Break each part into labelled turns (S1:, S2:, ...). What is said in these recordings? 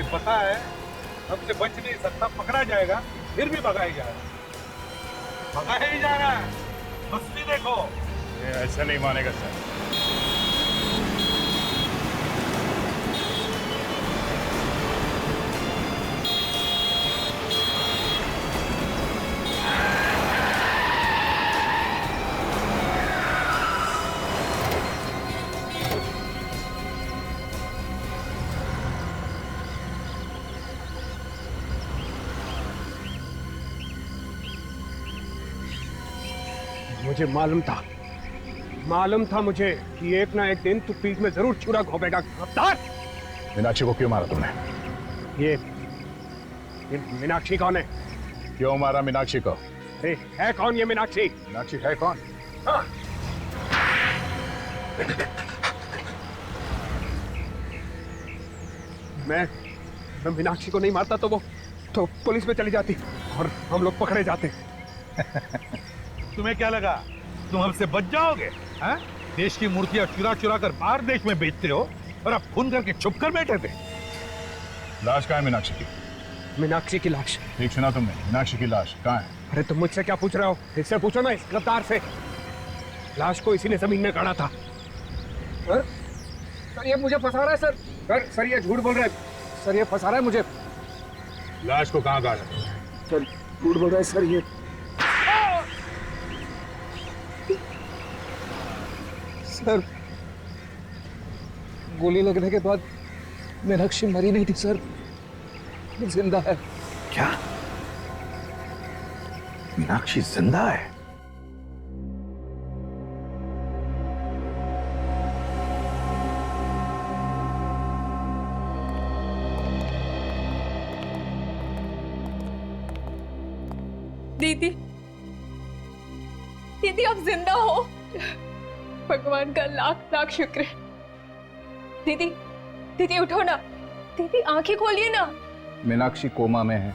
S1: मुझे पता है हमसे बच नहीं सकता, पकड़ा जाएगा, फिर भी भगाया जाएगा, भगाया ही जा रहा है। मस्ती देखो।
S2: ये ऐसा नहीं मानेगा सर।
S3: मुझे मालूम था मुझे कि एक ना एक दिन तू पीठ में जरूर छुरा घोंपेगा। गिरफ्तार।
S2: मीनाक्षी को क्यों मारा तुमने?
S3: ये मीनाक्षी कौन है?
S2: क्यों मारा मीनाक्षी को?
S3: अरे है कौन ये मीनाक्षी?
S2: मीनाक्षी है कौन?
S3: हाँ। मैं मीनाक्षी को नहीं मारता तो पुलिस में चली जाती और हम लोग पकड़े जाते।
S1: तुम्हें क्या लगा तुम हमसे बच जाओगे? हाँ? देश की मूर्तियां चुरा चुरा कर बाहर देश में बेचते हो और अब खून करके छुप कर बैठे थे।
S2: लाश कहाँ है मीनाक्षी की?
S3: मीनाक्षी की लाश?
S2: ठीक सुना तुमने, मीनाक्षी की लाश कहाँ है?
S3: अरे तुम मुझसे क्या पूछ रहे हो? इससे पूछो ना, इस गिरफ्तार से। लाश को इसी ने जमीन में गाड़ा था। सर ये मुझे फंसा रहा है सर। सर ये झूठ बोल रहा है सर, ये फंसा रहा है मुझे।
S2: लाश को कहाँ गाड़ा?
S3: सर झूठ बोल रहा है सर ये। सर गोली लगने के बाद मीनाक्षी मरी नहीं थी सर, जिंदा है।
S4: क्या? मीनाक्षी जिंदा है?
S5: दीदी, दीदी आप जिंदा हो, भगवान का लाख लाख शुक्र है। दीदी, दीदी उठो ना, दीदी आंखें खोलिए ना।
S4: मीनाक्षी कोमा में है,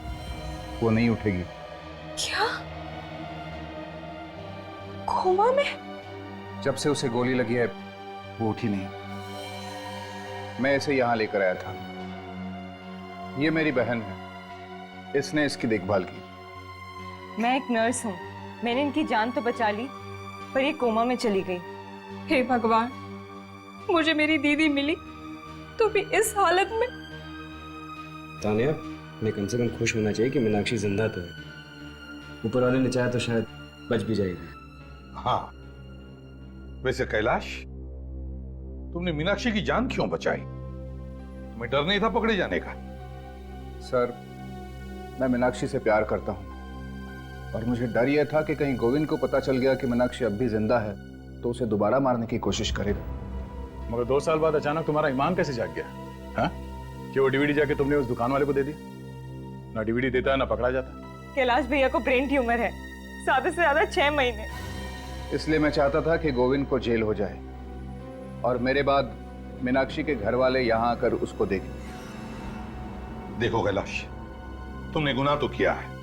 S4: वो नहीं उठेगी।
S5: क्या? कोमा में?
S4: जब से उसे गोली लगी है वो उठी नहीं। मैं इसे यहाँ लेकर आया था। ये मेरी बहन है, इसने इसकी देखभाल की।
S6: मैं एक नर्स हूँ, मैंने इनकी जान तो बचा ली, पर ये कोमा में चली गई।
S5: हे भगवान, मुझे मेरी दीदी मिली तो भी इस हालत में।
S7: तान्या, मैं कम से कम खुश होना चाहिए कि मीनाक्षी जिंदा तो है। ऊपर वाले ने चाहा तो शायद बच भी जाएगी।
S1: हाँ, वैसे कैलाश, तुमने मीनाक्षी की जान क्यों बचाई? तुम्हें डर नहीं था पकड़े जाने का?
S4: सर, मैं मीनाक्षी से प्यार करता हूँ और मुझे डर यह था कि कहीं गोविंद को पता चल गया कि मीनाक्षी अब भी जिंदा है तो उसे दोबारा मारने की कोशिश करेगा।
S2: मगर 2 साल बाद अचानक तुम्हारा ईमान कैसे जाग गया? हाँ? कि वो डीवीडी जाके तुमने उस दुकान वाले को दे दी? ना डीवीडी देता है ना पकड़ा जाता।
S6: कैलाश भैया को ब्रेन ट्यूमर है, ज्यादा से ज्यादा 6 महीने।
S4: इसलिए मैं चाहता था कि गोविंद को जेल हो जाए और मेरे बाद मीनाक्षी के घर वाले यहाँ आकर उसको देखें।
S1: देखो कैलाश, तुमने गुनाह तो किया है,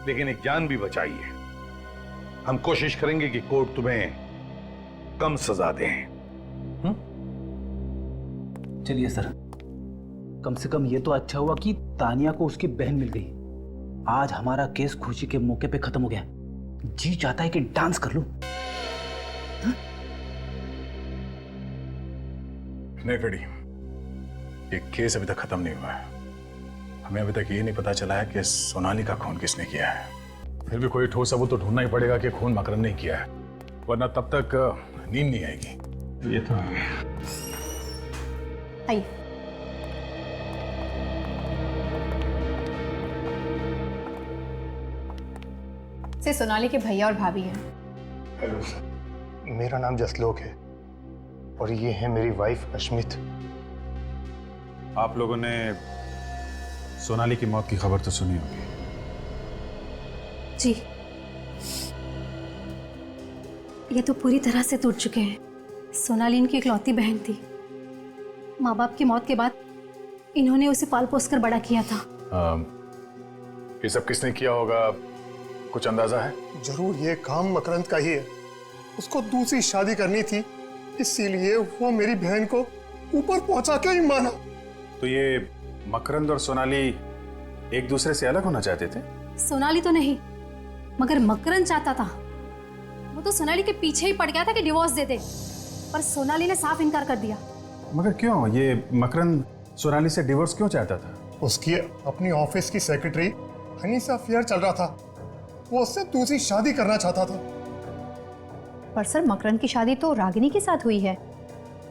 S1: लेकिन एक जान भी बचाई है। हम कोशिश करेंगे कि कोर्ट तुम्हें कम सजा दे।
S8: चलिए सर, कम से कम ये तो अच्छा हुआ कि तानिया को उसकी बहन मिल गई। आज हमारा केस खुशी के मौके पे खत्म हो गया। जी चाहता है कि डांस कर लूं।
S2: नहीं फेडी, ये केस अभी तक खत्म नहीं हुआ है। हमें अभी तक ये नहीं पता चला है कि सोनाली का खून किसने किया है। फिर भी कोई ठोस सबूत तो ढूंढना ही पड़ेगा कि खून मकरंद ने किया है, वरना तब तक नींद नहीं आएगी।
S7: ये तो
S5: आइए। से सोनाली के भैया और भाभी हैं।
S9: हेलो सर, मेरा नाम जसलोक है और ये है मेरी वाइफ अश्मित।
S2: आप लोगों ने सोनाली की मौत की खबर तो सुनी होगी।
S10: जी, ये तो पूरी तरह से टूट चुके हैं। सोनाली इनकी इकलौती बहन थी। माँ बाप की मौत के बाद इन्होंने उसे पाल पोस कर बड़ा किया था।
S2: ये सब किसने किया होगा, कुछ अंदाजा है?
S9: जरूर ये काम मकरंद का ही है। उसको दूसरी शादी करनी थी, इसीलिए वो मेरी बहन को ऊपर पहुंचा के ही माना।
S2: तो ये मकरंद और सोनाली एक दूसरे से अलग होना चाहते थे?
S10: सोनाली तो नहीं, मगर मकरंद चाहता था। वो तो सोनाली के पीछे ही पड़ गया था कि डिवोर्स दे दे, पर सोनाली ने साफ इनकार कर दिया।
S2: मगर क्यों? ये मकरंद सोनाली से डिवोर्स क्यों चाहता था?
S9: उसकी अपनी ऑफिस की सेक्रेटरी हनी से अफेयर चल रहा था, वो उससे दूसरी शादी करना चाहता था।
S10: पर सर, मकरंद की शादी तो रागिनी के साथ हुई है,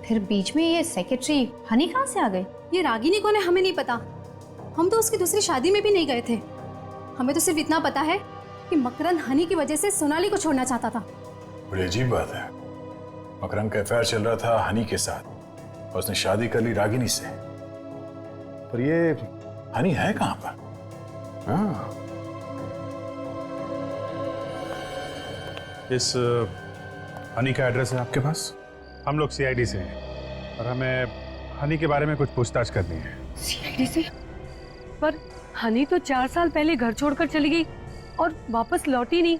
S10: फिर बीच में ये सेक्रेटरी हनी कहाँ से आ गई? ये रागिनी कौन है हमें नहीं पता, हम तो उसकी दूसरी शादी में भी नहीं गए थे। हमें तो सिर्फ इतना पता है कि मकरंद हनी की वजह से सोनाली को छोड़ना चाहता था।
S2: बड़ी अजीब बात है, मकरंद का अफेयर चल रहा था हनी के साथ और उसने शादी कर ली रागिनी से, पर ये हनी है कहाँ पर? हाँ, इस हनी का एड्रेस है आपके पास?
S11: हम लोग सीआईडी से हैं और हमें हनी के बारे में कुछ पूछताछ करनी है।
S12: सीआईडी से? पर हनी तो 4 साल पहले घर छोड़कर चली गई और वापस लौटी नहीं।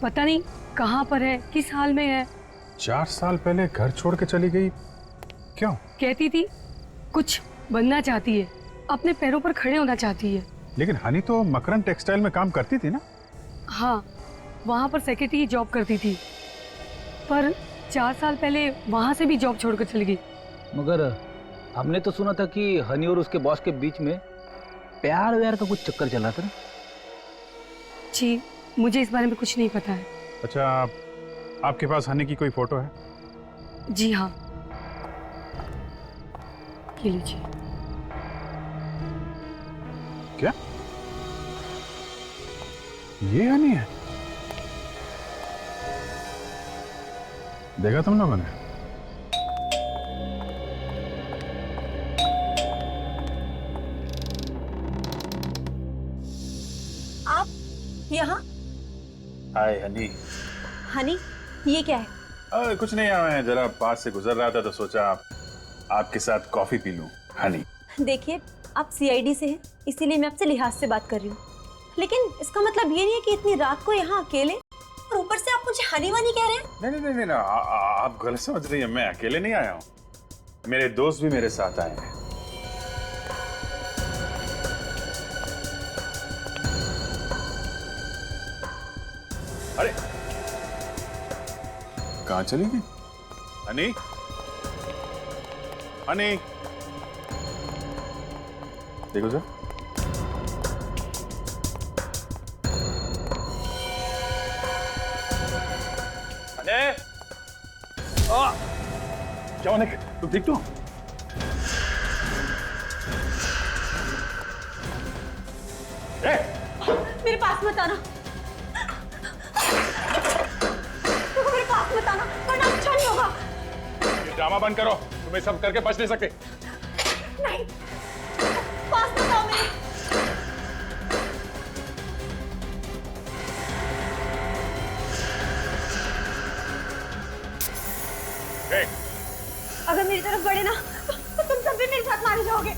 S12: पता नहीं कहाँ पर है, किस हाल में है।
S11: 4 साल पहले घर छोड़ के चली गई? क्यों?
S12: कहती थी कुछ बनना चाहती है, अपने पैरों पर खड़े होना चाहती है।
S11: लेकिन हनी तो मकरंद टेक्सटाइल में काम करती थी ना?
S12: हाँ, वहाँ पर सेक्रेटरी जॉब करती थी, पर 4 साल पहले वहाँ से भी जॉब छोड़कर चली गई।
S8: मगर हमने तो सुना था कि हनी और उसके बॉस के बीच में प्यार व्यार का कुछ चक्कर चल रहा था ना?
S12: जी, मुझे इस बारे में कुछ नहीं पता है।
S11: अच्छा, आपके पास हनी की कोई फोटो है?
S12: जी हाँ, ये लीजिए।
S11: क्या ये हनी है? देखा तुम लोगों ने?
S5: आप यहाँ?
S2: हाय हनी।
S5: हनी, ये क्या है?
S2: कुछ नहीं, मैं जरा पास से गुजर रहा था तो सोचा आपके साथ कॉफी पी लूं। हनी,
S5: देखिए, आप सीआईडी से हैं, इसीलिए मैं आपसे लिहाज से बात कर रही हूँ, लेकिन इसका मतलब ये नहीं है कि इतनी रात को यहाँ अकेले, और ऊपर से आप मुझे हनी वानी कह रहे हैं।
S2: नहीं, आप गलत समझ रही हैं। मैं अकेले नहीं आया हूँ, मेरे दोस्त भी मेरे साथ आए हैं। अरे कहाँ चली गई हनी? हनी, देखो सर। क्या होने? तुम ठीक तो?
S5: मेरे पास मत आना, मेरे पास मत आना, वरना अच्छा नहीं होगा।
S2: ये ड्रामा बंद करो, तुम्हें सब करके बच नहीं सकते।
S5: नहीं, पास मत आओ मेरे। अगर मेरी तरफ बढ़े ना तो तुम सब भी मेरे साथ मारे जाओगे।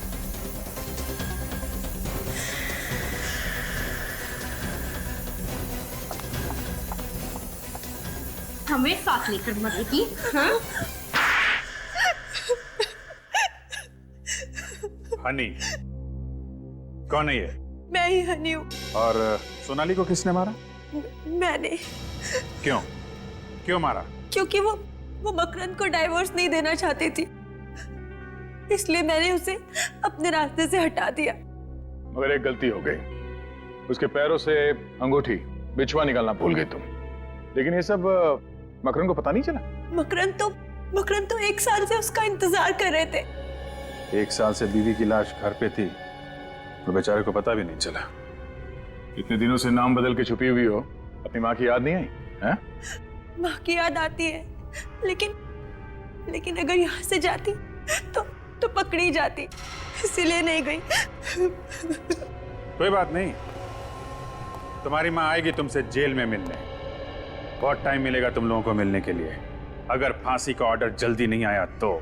S5: हमें साथ लेकर मरेगी? हाँ?
S2: हनी कौन है ये?
S5: मैं ही हनी हूँ।
S2: और सोनाली को किसने मारा?
S5: मैंने।
S2: क्यों? क्यों मारा?
S5: क्योंकि वो मकरंद को डाइवोर्स नहीं देना चाहती थी, इसलिए मैंने उसे अपने रास्ते से हटा दिया।
S2: मगर एक गलती हो गई, उसके पैरों से अंगूठी बिछुआ निकालना भूल गई तुम। लेकिन ये सब मकरंद को पता नहीं चला?
S5: मकरंद तो 1 साल से उसका इंतजार कर रहे थे।
S2: 1 साल से बीवी की लाश घर पे थी, तो बेचारे को पता भी नहीं चला। इतने दिनों से नाम बदल के छुपी हुई हो, अपनी माँ की याद नहीं आई? हैं?
S5: माँ की याद आती है, लेकिन अगर यहाँ से जाती तो पकड़ी जाती, इसीलिए नहीं गई।
S11: कोई बात नहीं, तुम्हारी माँ आएगी तुमसे जेल में मिलने। बहुत टाइम मिलेगा तुम लोगों को मिलने के लिए, अगर फांसी का ऑर्डर जल्दी नहीं आया तो।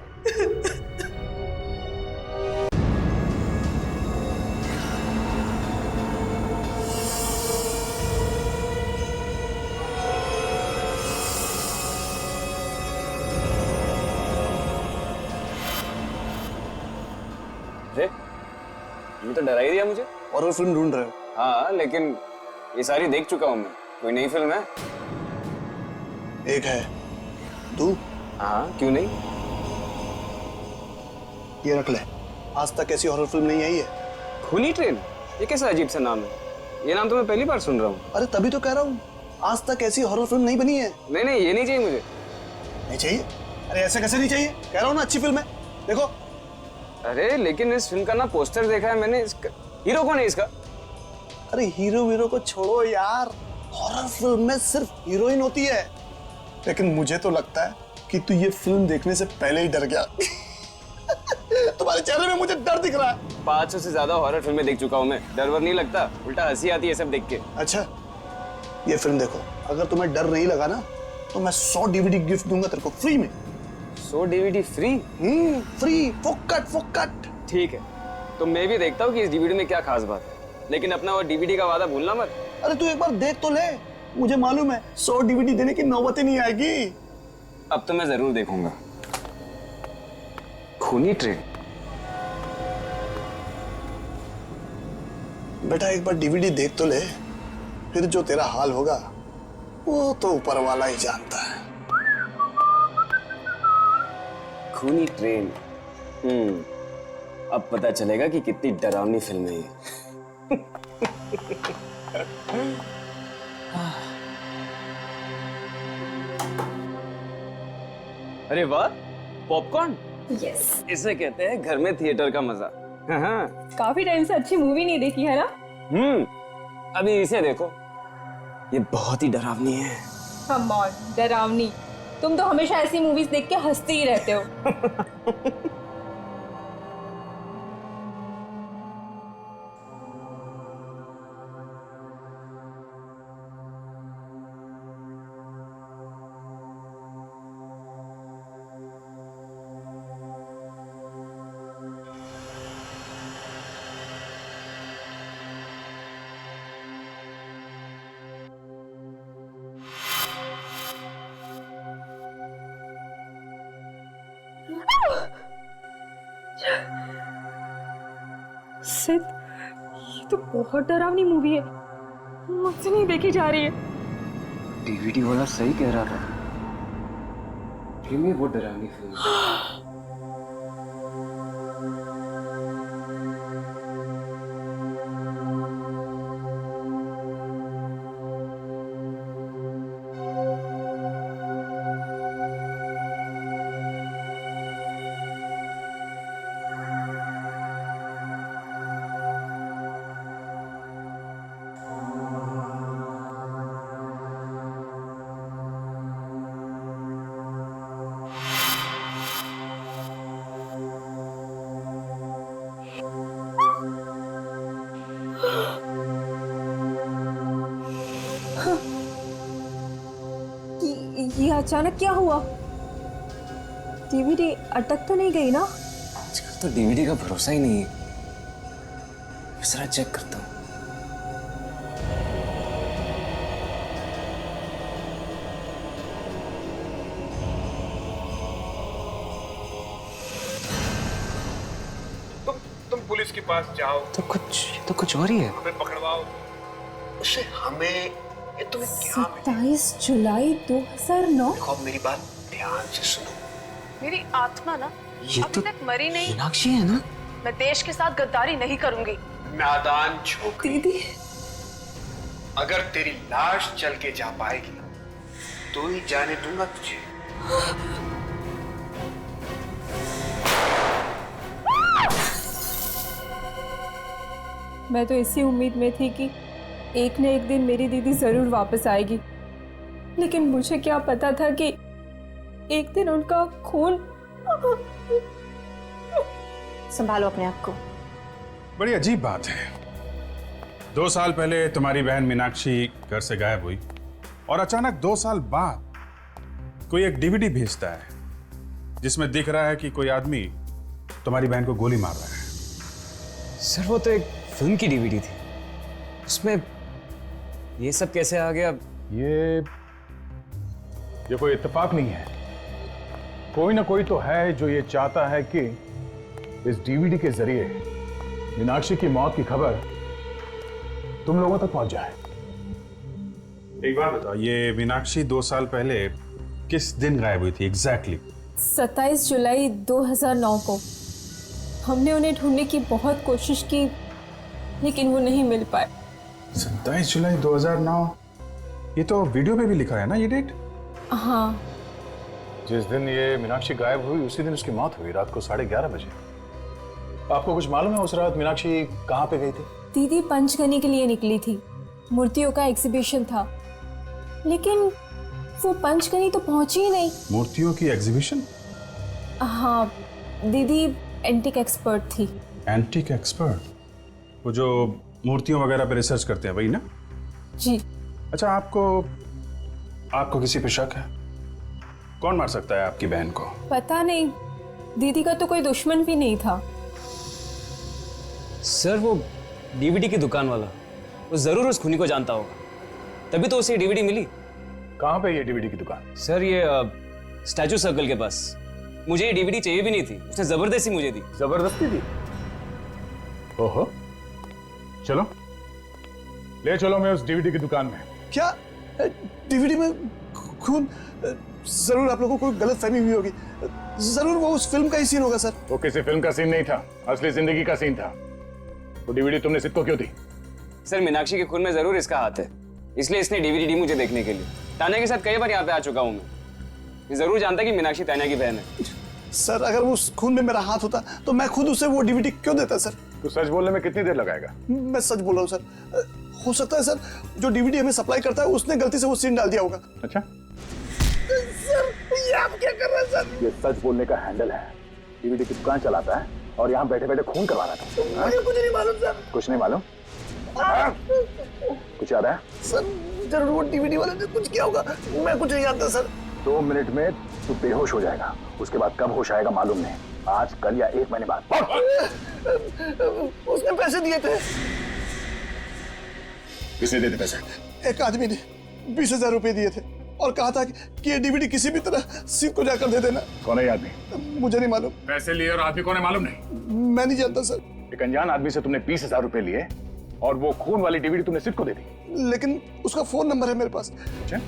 S7: अभी तो डरा ही दिया मुझे।
S4: हॉरर फिल्म ढूंढ रहे हो?
S7: हाँ, लेकिन ये सारी देख चुका हूँ मैं। कोई नई फिल्म है?
S9: एक है, तू।
S7: हाँ, क्यों नहीं?
S9: ये रख ले, आज तक ऐसी हॉरर फिल्म नहीं आई है।
S7: खूनी ट्रेन? ये कैसा अजीब सा नाम है? ये नाम तो मैं पहली बार सुन रहा हूँ।
S9: अरे तभी तो कह रहा हूँ, आज तक ऐसी हॉरर फिल्म नहीं बनी है।
S7: नहीं नहीं, ये नहीं चाहिए मुझे।
S9: नहीं चाहिए? अरे ऐसे कैसे नहीं चाहिए? कह रहा हूँ ना, अच्छी फिल्म है, देखो।
S7: अरे लेकिन इस फिल्म का ना पोस्टर देखा है मैंने। इसका हीरो कौन है इसका?
S9: अरे हीरो को छोड़ो यार, हॉरर फिल्म में सिर्फ हीरोइन होती है। लेकिन मुझे तो लगता है कि तू ये फिल्म देखने से पहले ही डर गया। तुम्हारे चेहरे में मुझे डर दिख रहा है।
S7: 500 से ज्यादा हॉरर फिल्में देख चुका हूँ मैं। डर वर नहीं लगता, उल्टा हंसी आती है सब देख के।
S9: अच्छा, ये फिल्म देखो, अगर तुम्हें डर नहीं लगा ना तो मैं 100 DVD गिफ्ट दूंगा तेरे को फ्री में।
S7: 100 DVD फ्री?
S9: फ्री, फोकट।
S7: ठीक है, तो मैं भी देखता हूँ कि इस DVD में क्या खास बात है, लेकिन अपना वो DVD का वादा भूलना मत।
S9: अरे तू एक बार देख तो ले, मुझे मालूम है 100 DVD देने की नौबत ही नहीं आएगी।
S7: अब तो मैं जरूर देखूंगा। खूनी ट्रेन?
S9: बेटा एक बार DVD देख तो ले, फिर जो तेरा हाल होगा वो तो ऊपर वाला ही जानता है।
S7: खूनी ट्रेन? अब पता चलेगा कि कितनी डरावनी फिल्म है ये। अरे वाह, पॉपकॉर्न।
S6: यस,
S7: इसे कहते हैं घर में थिएटर का मजा। हाँ।
S6: काफी टाइम से अच्छी मूवी नहीं देखी है ना?
S7: अभी इसे देखो, ये बहुत ही डरावनी है।
S6: कम ऑन, डरावनी? तुम तो हमेशा ऐसी मूवीज देख के हंसते ही रहते हो। सिद्ध, ये तो बहुत डरावनी मूवी है, मुझसे नहीं देखी जा रही है।
S7: DVD वाला सही कह रहा था, फिल्म में बहुत डरावनी फिल्म है।
S6: ये अचानक क्या हुआ? DVD अटक तो नहीं गई ना?
S7: आजकल तो DVD का भरोसा ही नहीं है। जरा चेक करता हूँ।
S3: तुम पुलिस के पास जाओ,
S7: तो कुछ और ही है।
S3: हमें पकड़वाओ। उसे हमें, ये तुम्हें क्या
S6: 27 जुलाई 2009।
S3: देखो मेरी बात ध्यान से सुनो।
S13: मेरी आत्मा ना
S7: ये
S13: अभी तक मरी नहीं।
S7: मीनाक्षी है ना?
S13: मैं देश के साथ गद्दारी नहीं करूंगी।
S3: नादान छोकरी,
S6: दीदी,
S3: अगर तेरी लाश चल के जा पाएगी तो ही जाने दूंगा तुझे।
S6: मैं तो इसी उम्मीद में थी कि एक न एक दिन मेरी दीदी जरूर वापस आएगी, लेकिन मुझे क्या पता था कि एक दिन उनका खून।
S5: संभालो अपने आप को।
S11: बड़ी अजीब बात है, 2 साल पहले तुम्हारी बहन मीनाक्षी घर से गायब हुई और अचानक 2 साल बाद कोई एक DVD भेजता है जिसमें दिख रहा है कि कोई आदमी तुम्हारी बहन को गोली मार रहा है।
S7: सर वो तो एक फिल्म की DVD थी, उसमें ये सब कैसे आ गया?
S2: ये कोई इत्तेफाक नहीं है, कोई ना कोई तो है जो ये चाहता है कि इस DVD के जरिए मीनाक्षी की मौत की खबर तुम लोगों तक पहुंच जाए।
S11: एक बात बताओ, ये मीनाक्षी 2 साल पहले किस दिन गायब हुई थी एग्जैक्टली?
S6: 27 जुलाई 2009 को। हमने उन्हें ढूंढने की बहुत कोशिश की, लेकिन वो नहीं मिल पाए।
S11: 27 जुलाई 2009, ये तो वीडियो पे भी लिखा है ना ये डेट?
S6: हाँ।
S2: जिस दिन ये मीनाक्षी गायब हुई उसी दिन उसकी मौत हुई, रात को 11:30 बजे। आपको कुछ मालूम है उस रात मीनाक्षी कहाँ पे गई थी?
S6: दीदी पंचगनी के लिए निकली थी, मूर्तियों का एग्जीबिशन था, लेकिन वो पंचगनी तो पहुंची ही नहीं।
S11: मूर्तियों की एग्जीबिशन?
S6: हाँ, दीदी एंटिक एक्सपर्ट थी।
S11: Antique expert? वो जो मूर्तियों वगैरह पे रिसर्च करते हैं, वही ना?
S6: जी।
S11: अच्छा, आपको किसी पे शक है? कौन मार सकता है आपकी बहन को?
S6: पता नहीं, दीदी का तो कोई दुश्मन भी नहीं था।
S7: सर वो डीवीडी की दुकान वाला, वो जरूर उस खूनी को जानता होगा, तभी तो उसे डीवीडी मिली।
S2: कहाँ पे ये डीवीडी की दुकान?
S7: सर ये स्टैचू सर्कल के पास। मुझे ये डीवीडी चाहिए भी नहीं थी, उसने जबरदस्ती मुझे दी।
S2: जबरदस्ती दी? ओहो, चलो ले चलो मैं उस डीवीडी की दुकान में।
S9: क्या डीवीडी में खून? जरूर आप लोगों को कोई गलत फहमी हुई होगी, जरूर वो उस फिल्म का ही सीन होगा सर।
S2: वो किसी फिल्म का सीन नहीं था, असली जिंदगी का सीन था। वो डीवीडी तुमने सिद्ध को क्यों दी?
S7: सर मीनाक्षी के खून में जरूर इसका हाथ है, इसलिए इसने डीवीडी दी मुझे देखने के लिए। तान्या के साथ कई बार यहाँ पे आ चुका हूँ मैं, ये जरूर जानता कि मीनाक्षी तान्या की बहन है।
S9: सर अगर वो उस खून में मेरा हाथ होता तो मैं खुद उसे वो डीवीडी क्यों देता सर?
S2: तो सच बोलने में कितनी देर लगाएगा?
S9: मैं सच बोल रहा हूँ सर। हो सकता है सर जो डीवीडी हमें सप्लाई करता है उसने गलती से वो सीन डाल दिया होगा।
S2: अच्छा
S9: सर ये आप क्या कर रहे हैं सर?
S2: ये सच बोलने का हैंडल है। डीवीडी की दुकान चलाता है और यहाँ बैठे बैठे खून करवा रहा था।
S9: मुझे कुछ नहीं मालूम सर।
S2: कुछ नहीं मालूम? कुछ याद है?
S9: सर जरूर वो डीवीडी वाले ने कुछ किया होगा, मैं कुछ नहीं जानता सर।
S2: 2 मिनट में तू बेहोश हो जाएगा, उसके बाद कब होश आएगा मालूम नहीं, आज कल या 1 महीने बाद।
S9: उसने पैसे दिए थे।
S2: किसने दिए थे पैसे?
S9: एक आदमी ने 20,000 रुपए दिए थे और कहा था कि ये डीवीडी किसी भी तरह सीध को जाकर दे देना।
S2: कौन है आदमी?
S9: मुझे नहीं मालूम।
S2: पैसे लिए और आदमी कौन है मालूम नहीं?
S9: मैं नहीं जानता सर।
S2: एक अनजान आदमी से तुमने 20,000 रुपए लिए और वो खून वाली डीवीडी तुमने सिद्ध को दे दी।
S9: लेकिन उसका फोन नंबर है मेरे पास।
S2: अच्छा?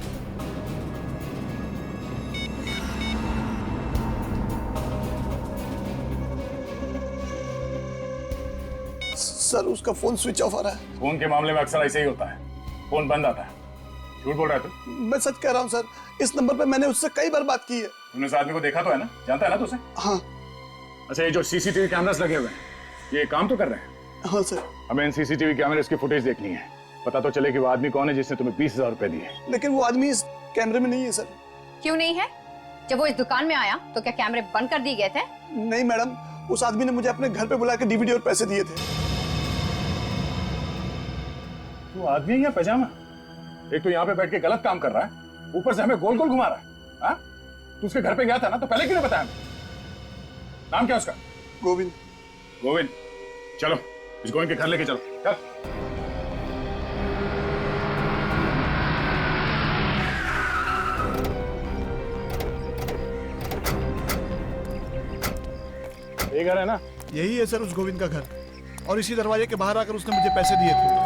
S9: सर उसका फोन स्विच ऑफ आ रहा है।
S2: फोन के मामले में अक्सर ऐसे ही होता है, फोन बंद आता है। झूठ बोल रहा है तू?
S9: मैं सच कह रहा हूँ सर, इस नंबर पे मैंने उससे कई बार बात की है।
S2: तुमने उस आदमी को देखा तो है ना? जानता है ना तू उसे?
S9: हाँ।
S2: अच्छा, ये जो सीसीटीवी कैमरास लगे हुए हैं, ये काम तो कर रहे हैं?
S9: हाँ सर।
S2: हमें इन सीसीटीवी कैमरे की फुटेज देखनी है, पता तो चले कि वो आदमी कौन है जिसने तुम्हें 20,000 रुपए दिए।
S9: लेकिन वो आदमी इस कैमरे में नहीं है सर।
S10: क्यों नहीं है? जब वो इस दुकान में आया तो क्या कैमरे बंद कर दिए गए थे?
S9: नहीं मैडम, उस आदमी ने मुझे अपने घर पे बुला के डीवीडी और पैसे दिए थे।
S2: तू आदमी है या पैजामा? एक तो यहाँ पे बैठ के गलत काम कर रहा है, ऊपर से हमें गोल गोल घुमा रहा है। हाँ? तू उसके घर पे गया था ना, तो पहले क्यों नहीं बताया? नाम क्या उसका?
S9: गोविंद।
S2: गोविंद, चलो इस गोविंद के घर लेके चलो। चल। ये घर है ना?
S9: यही है सर उस गोविंद का घर, और इसी दरवाजे के बाहर आकर उसने मुझे पैसे दिए थे।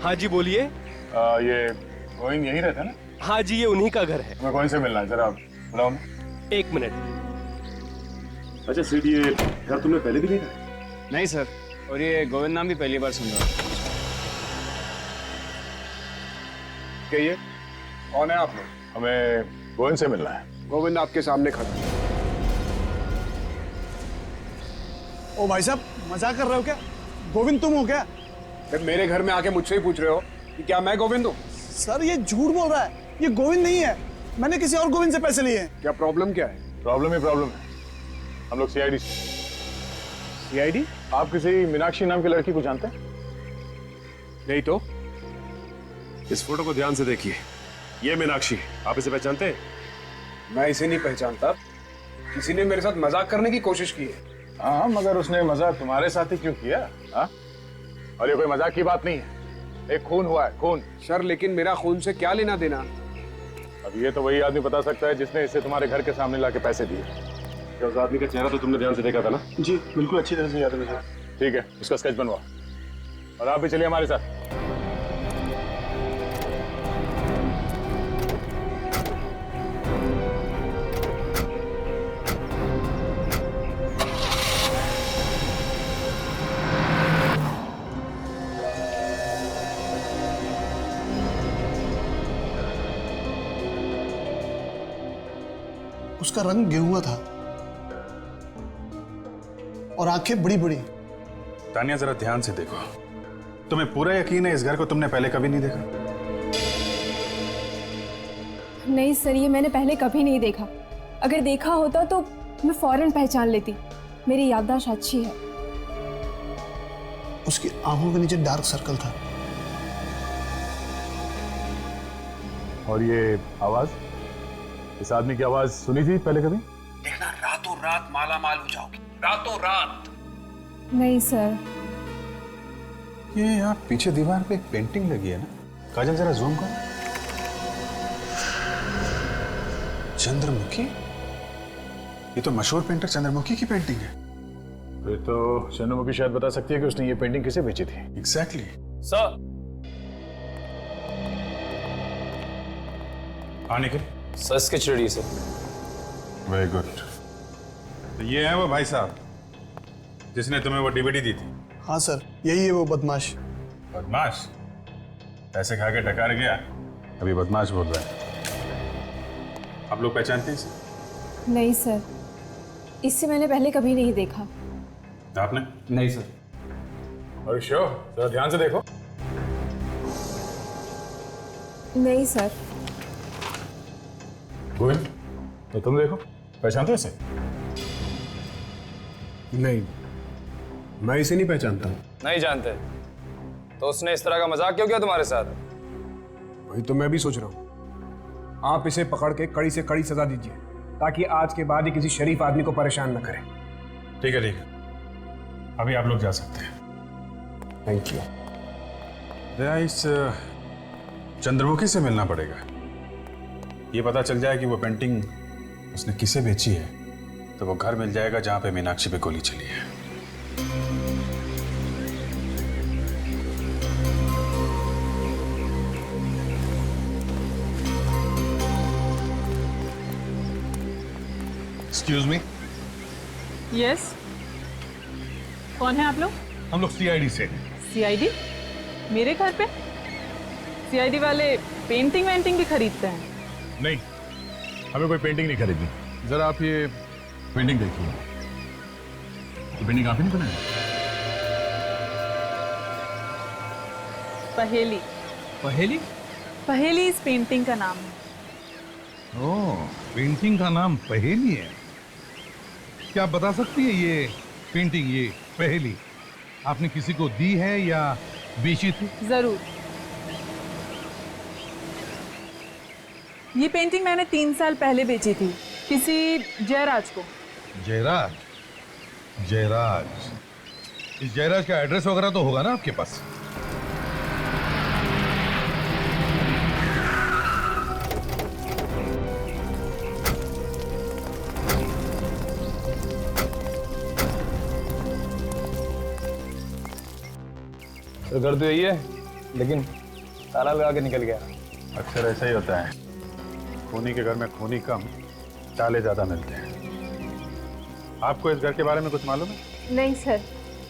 S3: हाँ जी बोलिए।
S2: ये गोविंद यही रहता है ना?
S3: हाँ जी ये उन्हीं का घर है।
S2: मैं गोविंद से मिलना है, जरा बुलाओ।
S3: 1 मिनट।
S11: अच्छा सीट, ये घर तुमने पहले भी देखा है?
S7: नहीं सर, और ये गोविंद नाम भी पहली बार सुन रहा हूँ।
S2: कहिए, कौन है आप लोग? हमें गोविंद से मिलना है।
S3: गोविंद आपके सामने खड़ा।
S9: ओ भाई साहब, मजाक कर रहे हो क्या? गोविंद तुम हो क्या?
S3: मेरे घर में आके मुझसे ही पूछ रहे हो कि क्या मैं गोविंद हूँ?
S9: सर ये झूठ बोल रहा है, ये गोविंद नहीं है। मैंने किसी और गोविंद से पैसे लिए हैं।
S3: क्या प्रॉब्लम क्या है?
S2: प्रॉब्लम ही प्रॉब्लम है। हम लोग सीआईडी से।
S3: सीआईडी?
S2: आप किसी मीनाक्षी नाम की लड़की को जानते हैं?
S3: नहीं तो।
S11: इस फोटो को ध्यान से देखिए, ये मीनाक्षी, आप इसे पहचानते हैं?
S3: मैं इसे नहीं पहचानता। किसी ने मेरे साथ मजाक करने की कोशिश की है।
S2: हाँ, मगर उसने मजाक तुम्हारे साथ ही क्यों किया? हाँ? और ये कोई मजाक की बात नहीं है, एक खून हुआ है, खून।
S3: सर लेकिन मेरा खून से क्या लेना देना?
S2: अब ये तो वही आदमी बता सकता है जिसने इसे तुम्हारे घर के सामने लाके पैसे दिए।
S11: उस आदमी का चेहरा तो तुमने ध्यान से देखा था ना?
S9: जी बिल्कुल अच्छी तरह से याद है मुझे।
S2: ठीक है, उसका स्केच बनवाओ और आप भी चलिए हमारे साथ।
S9: उसका रंग गेहुआ था और आंखें बड़ी बड़ी।
S11: तानिया जरा ध्यान से देखो, तुम्हें पूरा यकीन है इस घर को तुमने पहले कभी नहीं देखा?
S6: नहीं सर, ये मैंने पहले कभी नहीं देखा। अगर देखा होता तो मैं फौरन पहचान लेती। मेरी याददाश्त अच्छी है।
S9: उसकी आंखों के नीचे डार्क सर्कल था।
S2: और ये आवाज, इस आदमी की आवाज सुनी थी पहले कभी?
S8: देखना रातों रात माला माल हो जाओगी, रातों रात।
S6: नहीं सर।
S11: ये यहाँ पीछे दीवार पे एक पेंटिंग लगी है ना, काजल जरा जूम कर। चंद्रमुखी, ये तो मशहूर पेंटर चंद्रमुखी की पेंटिंग है।
S2: फिर तो चंद्रमुखी शायद बता सकती है कि उसने ये पेंटिंग किसे बेची थी।
S11: एग्जैक्टली।
S7: सर
S11: आने के
S7: sir sketch ready sir.
S11: Very good. तो ये है वो भाई साहब जिसने तुम्हें वो डीवीडी दी थी?
S9: हाँ सर, यही है वो बदमाश।
S11: बदमाश? पैसे खा के डकार गया, अभी बदमाश बोल रहा है। आप लोग पहचानते हैं इसे?
S6: नहीं सर, इससे मैंने पहले कभी नहीं देखा।
S11: आपने?
S7: नहीं सर।
S2: और शो जरा ध्यान से देखो।
S6: नहीं सर।
S2: गोविंद, तो तुम देखो, पहचानते हो इसे?
S3: नहीं, मैं इसे नहीं पहचानता हूँ।
S7: नहीं जानते? तो उसने इस तरह का मजाक क्यों किया तुम्हारे साथ?
S3: वही तो मैं भी सोच रहा हूँ। आप इसे पकड़ के कड़ी से कड़ी सजा दीजिए ताकि आज के बाद ही किसी शरीफ आदमी को परेशान न करे।
S11: ठीक है, ठीक है, अभी आप लोग जा सकते हैं।
S3: Thank you.
S11: दया, इस चंद्रमुखी से मिलना पड़ेगा। ये पता चल जाए कि वो पेंटिंग उसने किसे बेची है तो वो घर मिल जाएगा जहां पे मीनाक्षी पे गोली चली है।
S1: Excuse me.
S13: यस, कौन है आप लोग?
S1: हम लोग सीआईडी से।
S13: सीआईडी? मेरे घर पे? सीआईडी वाले पेंटिंग वेंटिंग भी खरीदते हैं?
S2: नहीं, हमें कोई पेंटिंग नहीं खरीदनी। जरा आप ये पेंटिंग देखिए। ये पेंटिंग आपने नहीं बनाई?
S13: पहेली।
S3: पहेली?
S13: पहेली इस पेंटिंग का नाम है।
S1: ओह, पेंटिंग का नाम पहेली है। क्या आप बता सकती है ये पेंटिंग, ये पहेली आपने किसी को दी है या बेची थी?
S13: जरूर। ये पेंटिंग मैंने 3 साल पहले बेची थी किसी जयराज को।
S1: जयराज? जयराज, इस जयराज का एड्रेस वगैरह तो होगा ना आपके पास?
S7: तो घर तो यही है, लेकिन ताला लगा के निकल गया।
S11: अक्सर ऐसा ही होता है, खूनी के घर में खूनी कम, ताले ज्यादा मिलते हैं। आपको इस घर के बारे में कुछ मालूम है?
S6: नहीं सर,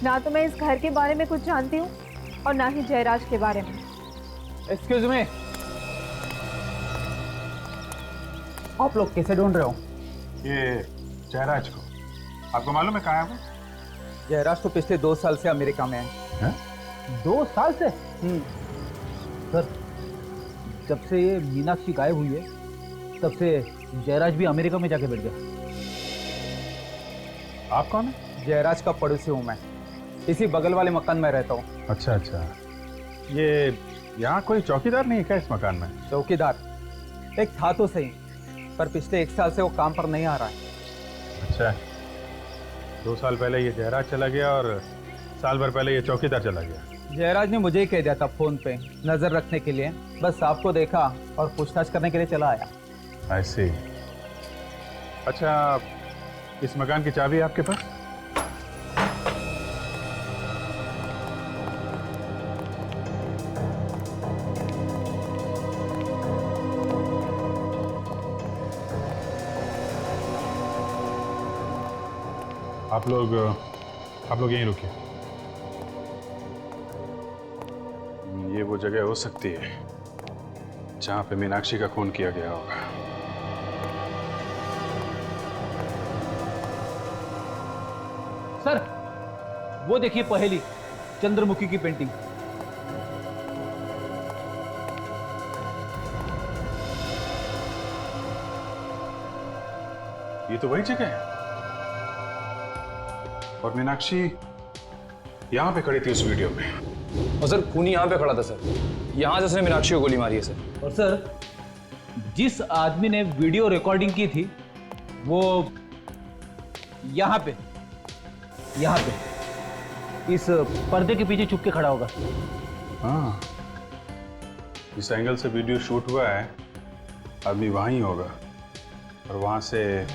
S6: ना तो मैं इस घर के बारे में कुछ जानती हूँ और ना ही जयराज के बारे में।
S8: एक्सक्यूज मी, आप लोग कैसे ढूंढ रहे हो?
S11: ये जयराज को आपको मालूम है कहाँ है वो?
S8: जयराज तो पिछले 2 साल से अमेरिका में है। 2 साल से? सर, जब से ये मीनाक्षी गायब हुई है तब से जयराज भी अमेरिका में जाके बैठ गया।
S11: आप कौन है?
S8: जयराज का पड़ोसी हूँ मैं, इसी बगल वाले मकान में रहता हूँ।
S11: अच्छा अच्छा, ये यहाँ कोई चौकीदार नहीं है क्या इस मकान में?
S8: चौकीदार एक था तो सही, पर पिछले 1 साल से वो काम पर नहीं आ रहा है।
S11: अच्छा, 2 साल पहले ये जयराज चला गया और साल भर पहले ये चौकीदार चला गया।
S8: जयराज ने मुझे ही कह दिया था फोन पे नजर रखने के लिए, बस आपको देखा और पूछताछ करने के लिए चला आया।
S11: ऐसे। अच्छा, इस मकान की चाबी आपके पास? आप लोग यहीं रुकिए। ये वो जगह हो सकती है जहां पे मीनाक्षी का खून किया गया होगा।
S8: सर, वो देखिए पहेली, चंद्रमुखी की पेंटिंग।
S11: ये तो वही जगह है। और मीनाक्षी यहां पे खड़ी थी उस वीडियो में।
S14: और सर खूनी यहाँ पे खड़ा था सर, यहाँ से उसने मीनाक्षी को गोली मारी है सर।
S8: और सर, जिस आदमी ने वीडियो रिकॉर्डिंग की थी वो यहाँ पे इस पर्दे के पीछे छुप के खड़ा होगा।
S11: हाँ, इस एंगल से वीडियो शूट हुआ है, आदमी वहां ही होगा। और वहां से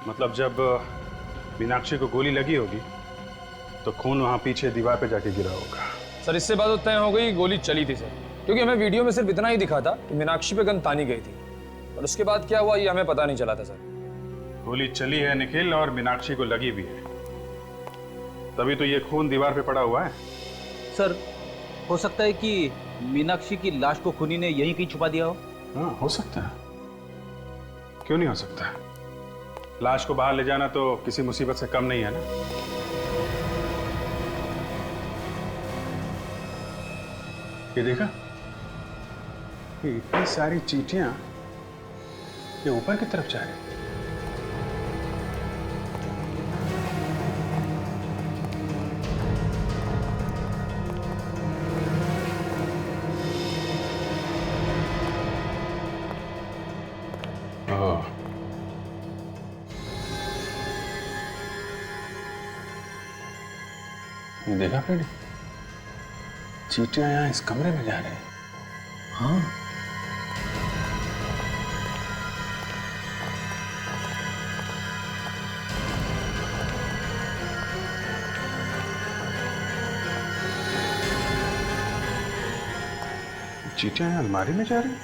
S11: मतलब जब मीनाक्षी को गोली लगी होगी तो खून वहां पीछे दीवार पे जाके गिरा होगा।
S14: सर इससे बात तो तय हो गई, गोली चली थी सर, क्योंकि हमें वीडियो में सिर्फ इतना ही दिखा था कि मीनाक्षी पे गन तानी गई थी, और उसके बाद क्या हुआ ये हमें पता नहीं चला था सर।
S11: गोली चली है निखिल, और मीनाक्षी को लगी भी है, तभी तो ये खून दीवार पे पड़ा हुआ है।
S8: सर, हो सकता है कि मीनाक्षी की लाश को खूनी ने यहीं कहीं छुपा दिया हो।
S11: हाँ, हो सकता है, क्यों नहीं हो सकता। लाश को बाहर ले जाना तो किसी मुसीबत से कम नहीं है ना। ये देखा, ये इतनी सारी चींटियां ये ऊपर की तरफ जा रही। ये देखा फ्रेंड, चींटियां यहां इस कमरे में जा रहे हैं। हाँ, चींटियां यहां अलमारी में जा रही हैं।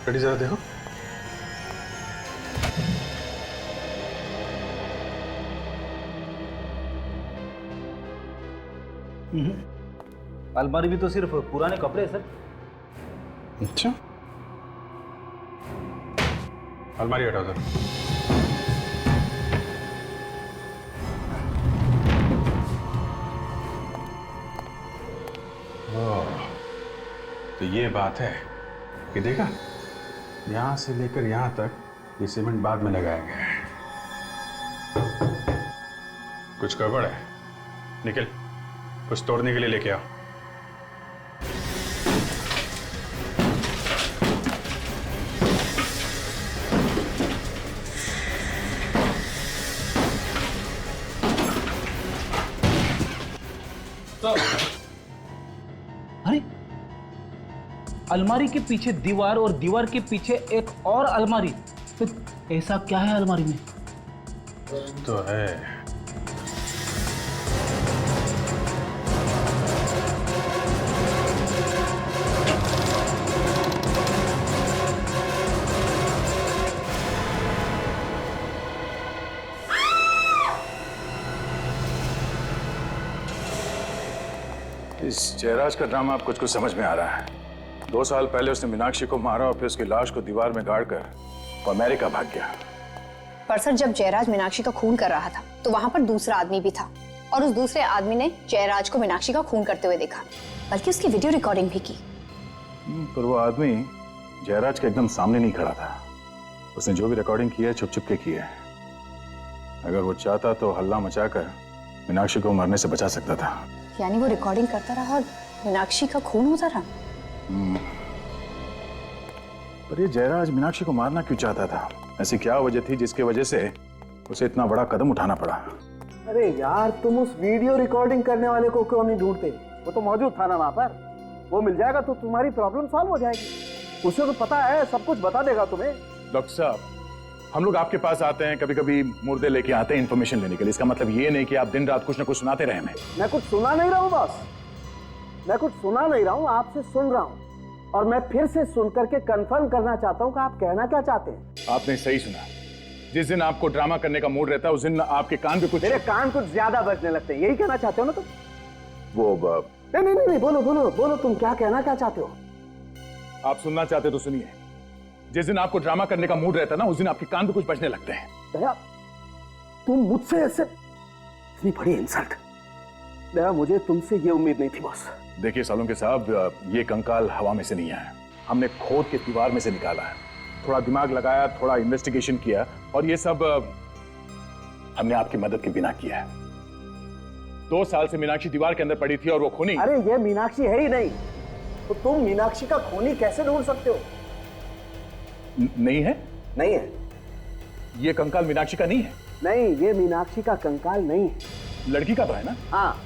S11: फ्रेंडी जरा देखो।
S8: अलमारी भी तो सिर्फ पुराने कपड़े हैं सर।
S11: अच्छा, अलमारी हटाओ जरा। तो ये बात है कि देखा, यहां से लेकर यहां तक ये सीमेंट बाद में लगाया गया है। कुछ गड़बड़ है निखिल, कुछ तोड़ने के लिए लेके आओ।
S8: अरे, अलमारी के पीछे दीवार और दीवार के पीछे एक और अलमारी, तो ऐसा क्या है अलमारी में?
S11: तो है, इस जयराज का ड्रामा अब कुछ कुछ समझ में आ रहा है। 2 साल पहले उसने मीनाक्षी को मारा और फिर उसकी लाश को दीवार में गाड़कर वो अमेरिका भाग गया।
S10: पर सर, जब जयराज मीनाक्षी का खून कर रहा था तो वहां पर दूसरा आदमी भी था, और उस दूसरे आदमी ने जयराज को मीनाक्षी का खून करते हुए देखा, बल्कि उसकी वीडियो रिकॉर्डिंग भी की।
S11: पर वो आदमी जयराज के एकदम सामने नहीं खड़ा था। उसने जो भी रिकॉर्डिंग की है छुप छुप के की है। अगर वो चाहता तो हल्ला मचाकर मीनाक्षी को मरने से बचा सकता था।
S10: यानी वो रिकॉर्डिंग करता रहा और मीनाक्षी का खून होता रहा।
S11: पर ये जयराज मीनाक्षी को मारना क्यों चाहता था?
S2: ऐसी क्या वजह थी जिसकी वजह से उसे इतना बड़ा कदम उठाना पड़ा?
S9: अरे यार, तुम उस वीडियो रिकॉर्डिंग करने वाले को क्यों नहीं ढूंढते? वो तो मौजूद था ना वहां पर। वो मिल जाएगा तो तुम्हारी प्रॉब्लम सॉल्व हो जाएगी। उसे तो पता है, सब कुछ बता देगा तुम्हें।
S2: डॉक्टर साहब, हम लोग आपके पास आते हैं, कभी कभी मुर्दे लेके आते हैं इन्फॉर्मेशन लेने के लिए। इसका मतलब ये नहीं कि आप दिन रात कुछ ना कुछ सुनाते रहे हमें।
S9: मैं कुछ सुना नहीं रहा हूँ बॉस, मैं कुछ सुना नहीं रहा हूँ, आपसे सुन रहा हूँ। और मैं फिर से सुन करके कंफर्म करना चाहता हूँ कि आप कहना क्या चाहते हैं।
S2: आपने सही सुना। जिस दिन आपको ड्रामा करने का मूड रहता है उस दिन आपके कान पे कुछ,
S9: मेरे कान कुछ ज्यादा बजने लगते हैं, यही कहना चाहते हो ना तुम?
S2: वो
S9: नहीं, बोलो बोलो बोलो, तुम क्या कहना क्या चाहते हो?
S2: आप सुनना चाहते तो सुनिए। जिस दिन आपको ड्रामा करने का मूड रहता है ना, उस दिन आपके कान पे कुछ बजने लगते हैं।
S9: दया, तुम मुझसे ऐसे, इतनी बड़ी इंसल्ट। दया, मुझे तुमसे ये उम्मीद नहीं थी बॉस।
S2: देखिए सालुंके साहब, ये कंकाल हवा में से नहीं आया, हमने खोद के दीवार में से निकाला है। थोड़ा दिमाग लगाया, थोड़ा इन्वेस्टिगेशन किया, और ये सब हमने आपकी मदद के बिना किया है। 2 साल से मीनाक्षी दीवार के अंदर पड़ी थी और वो खूनी।
S9: अरे ये मीनाक्षी है ही नहीं, तो तुम मीनाक्षी का खूनी कैसे ढूंढ सकते हो?
S2: नहीं है?
S9: नहीं है।
S2: ये कंकाल मीनाक्षी का नहीं है?
S9: नहीं, ये मीनाक्षी का कंकाल नहीं है।
S2: लड़की का तो है ना?
S9: हाँ,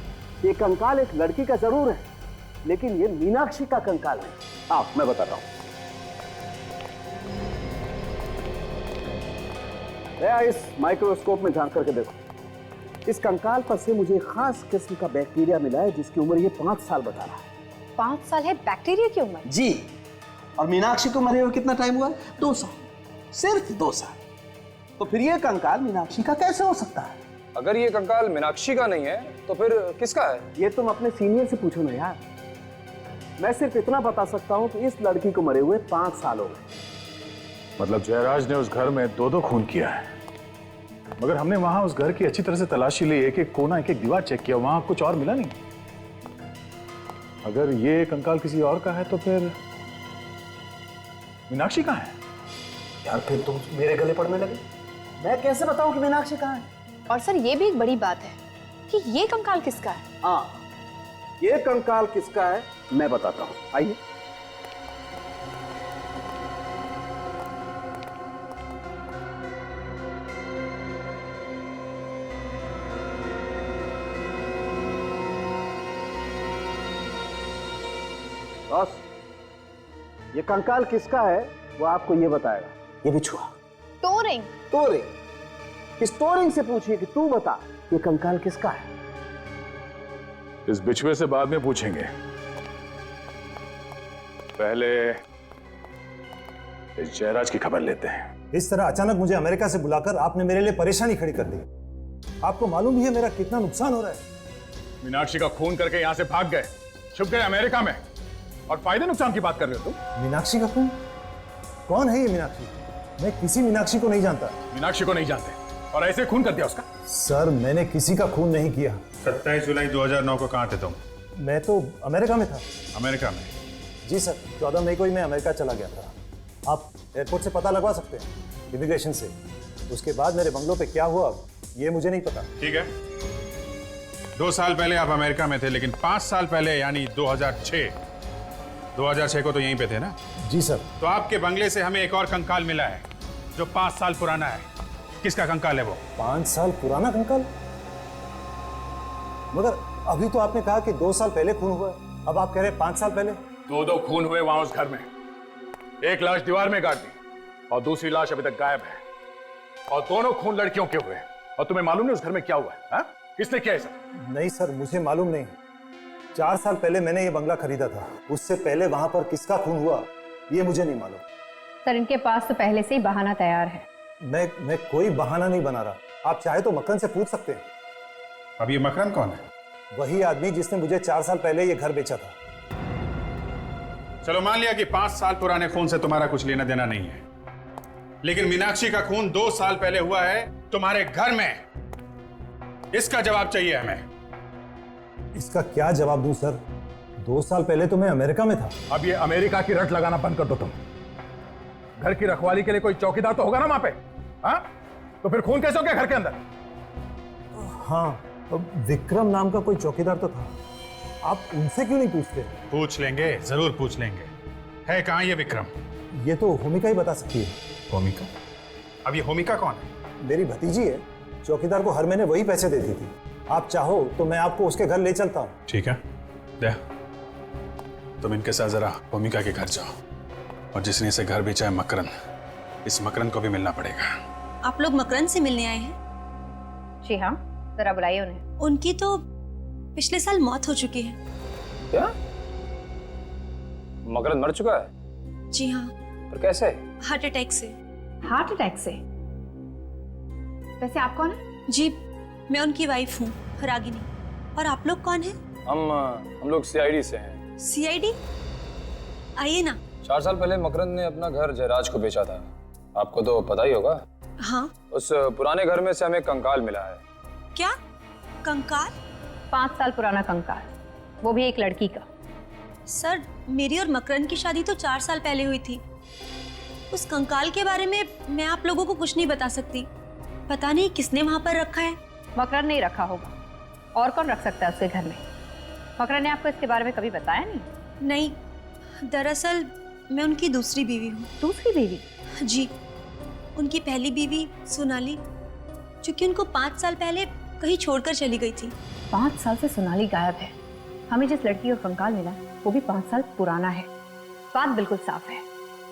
S9: ये कंकाल एक लड़की का जरूर है, लेकिन ये मीनाक्षी का कंकाल नहीं। आप, मैं बताता हूं। इस माइक्रोस्कोप में झांक करके देखो। इस कंकाल पर से मुझे खास किस्म का बैक्टीरिया मिला है, जिसकी उम्र ये 5 साल बता रहा है।
S10: 5 साल है बैक्टीरिया की उम्र?
S9: जी। और मीनाक्षी को मरे हुए कितना टाइम हुआ? 2 साल, सिर्फ 2 साल। तो फिर ये कंकाल मीनाक्षी का कैसे हो सकता है?
S14: अगर ये कंकाल मीनाक्षी का नहीं है तो फिर किसका है?
S9: ये तुम अपने सीनियर से पूछो ना यार। मैं सिर्फ इतना बता सकता हूँ कि इस लड़की को मरे हुए 5 साल हो गए।
S2: मतलब जयराज ने उस घर में 2-2 खून किया है, मगर हमने वहां उस घर की अच्छी तरह से तलाशी ली, एक एक कोना, एक एक दीवार चेक किया, वहां कुछ और मिला नहीं। अगर ये कंकाल किसी और का है तो फिर मीनाक्षी कहाँ है?
S9: यार, फिर तुम मेरे गले पड़ने लगे। मैं कैसे बताऊं कि मीनाक्षी कहाँ है?
S10: और सर, ये भी एक बड़ी बात है कि ये कंकाल किसका है।
S9: हाँ, ये कंकाल किसका है मैं बताता हूँ, आइए। बॉस, ये कंकाल किसका है वो आपको ये बताएगा। ये बिछुआ।
S10: टोरिंग।
S9: टोरिंग। इस टोरिंग से पूछिए कि तू बता, ये कंकाल किसका है?
S2: इस बिछुए से बाद में पूछेंगे, पहले इस जयराज की खबर लेते हैं।
S15: इस तरह अचानक मुझे अमेरिका से बुलाकर आपने मेरे लिए परेशानी खड़ी कर दी। आपको मालूम ही है मेरा कितना नुकसान हो रहा है।
S2: मीनाक्षी का खून करके यहां से भाग गए, छुप गए अमेरिका में, और फायदे नुकसान की बात कर रहे हो तुम?
S15: मीनाक्षी का खून? कौन है ये मीनाक्षी? मैं किसी मीनाक्षी को नहीं जानता।
S2: मीनाक्षी को नहीं जानते और ऐसे खून कर दिया उसका?
S15: सर, मैंने किसी का खून नहीं किया।
S11: 27 जुलाई 2009 को कहाँ थे तुम?
S15: मैं तो अमेरिका में था।
S11: अमेरिका में?
S15: जी सर, 14 मई को ही मैं अमेरिका चला गया था। आप एयरपोर्ट से पता लगवा सकते हैं, इमिग्रेशन से। उसके बाद मेरे बंगलों पे क्या हुआ ये मुझे नहीं पता।
S11: ठीक है, 2 साल पहले आप अमेरिका में थे, लेकिन 5 साल पहले यानी 2006 को तो यहीं पे थे ना?
S15: जी सर।
S11: तो आपके बंगले से हमें एक और कंकाल मिला है जो 5 साल पुराना है। किसका कंकाल है वो?
S15: 5 साल पुराना कंकाल? मगर अभी तो आपने कहा कि 2 साल पहले खून हुआ है, अब आप कह रहे हैं 5 साल पहले।
S2: 2 खून हुए वहां उस घर में। एक लाश दीवार में गाड़ दी और दूसरी लाश अभी तक गायब है, और दोनों खून लड़कियों के हुए। और तुम्हें मालूम नहीं उस घर में क्या हुआ है? हा? किसने किया ऐसा?
S15: नहीं सर, मुझे मालूम नहीं। 4 साल पहले मैंने ये बंगला खरीदा था, उससे पहले वहां पर किसका खून हुआ ये मुझे नहीं मालूम।
S10: सर, इनके पास तो पहले से ही बहाना तैयार है।
S15: मैं कोई बहाना नहीं बना रहा। आप चाहे तो मकरन से पूछ सकते हैं।
S11: अब ये मकरन कौन है?
S15: वही आदमी जिसने मुझे 4 साल पहले ये घर बेचा था।
S11: चलो मान लिया कि 5 साल पुराने खून से तुम्हारा कुछ लेना देना नहीं है, लेकिन मीनाक्षी का खून 2 साल पहले हुआ है तुम्हारे घर में। इसका जवाब चाहिए हमें।
S15: इसका क्या जवाब दूं सर? 2 साल पहले तो मैं अमेरिका में था।
S2: अब ये अमेरिका की रट लगाना बंद कर दो तुम। घर की रखवाली के लिए कोई चौकीदार तो होगा ना वहां पे? हाँ? तो फिर खून कैसे हो गया घर के अंदर?
S15: हाँ, विक्रम नाम का कोई चौकीदार तो था। आप उनसे क्यों नहीं पूछते?
S11: पूछ लेंगे, जरूर पूछ लेंगे। है कहां ये विक्रम?
S15: ये तो भूमिका ही बता सकती है।
S11: भूमिका? अब ये होमिका कौन है?
S15: मेरी भतीजी है, चौकीदार को हर महीने वही पैसे देती थी। आप चाहो तो मैं आपको उसके घर ले चलता हूँ।
S2: ठीक है, दे। तुम इनके साथ जरा होमिका के घर जाओ, और जिसने इसे घर बेचा है मकरंद, इस मकरंद को भी मिलना पड़ेगा।
S5: आप लोग मकरंद से मिलने आए हैं?
S10: जी हाँ, जरा बुलाइए उन्हें।
S5: उनकी तो पिछले साल मौत हो चुकी है।
S14: क्या? मकरंद मर चुका है?
S5: जी हाँ।
S14: पर कैसे?
S5: हार्ट अटैक से।
S10: हार्ट अटैक से? वैसे आप कौन है?
S5: जी, मैं उनकी वाइफ हूँ, रागिनी। और आप लोग कौन हैं?
S14: हम लोग सीआईडी से हैं।
S5: सीआईडी? आइए ना।
S14: 4 साल पहले मकरंद ने अपना घर जयराज को बेचा था, आपको तो पता ही होगा।
S5: हाँ।
S14: उस पुराने घर में से हमें कंकाल मिला है।
S5: क्या? कंकाल?
S10: 5 साल पुराना कंकाल, वो भी एक लड़की का।
S5: सर, मेरी और मकरंद की शादी तो 4 साल पहले हुई थी। उस कंकाल के बारे में मैं आप लोगों को कुछ नहीं बता सकती। पता नहीं किसने वहां पर रखा है।
S10: मकरंद नहीं रखा होगा, और कौन रख सकता है उसके घर में? मकरंद ने आपको इसके बारे में कभी बताया नहीं?
S5: नहीं, दरअसल मैं उनकी दूसरी बीवी हूँ।
S10: दूसरी बीवी?
S5: जी, उनकी पहली बीवी सोनाली, जो कि उनको 5 साल पहले कहीं छोड़कर चली गई थी।
S10: 5 साल से सोनाली गायब है। हमें जिस लड़की का कंकाल मिला वो भी 5 साल पुराना है। बात बिल्कुल साफ है,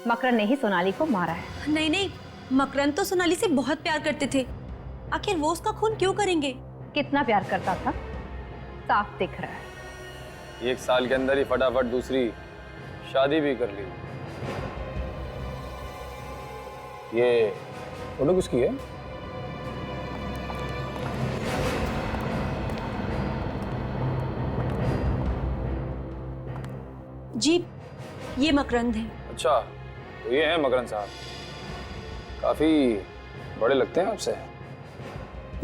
S10: मकरंद ने ही सोनाली को मारा है।
S5: नहीं नहीं, मकरंद तो सोनाली से बहुत प्यार करते थे। आखिर वो उसका खून क्यों करेंगे?
S10: कितना प्यार करता था, साफ दिख रहा है।
S14: 1 साल के अंदर ही फटाफट दूसरी शादी भी कर ली। ये फोटो किसकी है?
S5: जी, ये मकरंद है।
S14: अच्छा, तो ये हैं मकरंद साहब। काफी बड़े लगते हैं आपसे।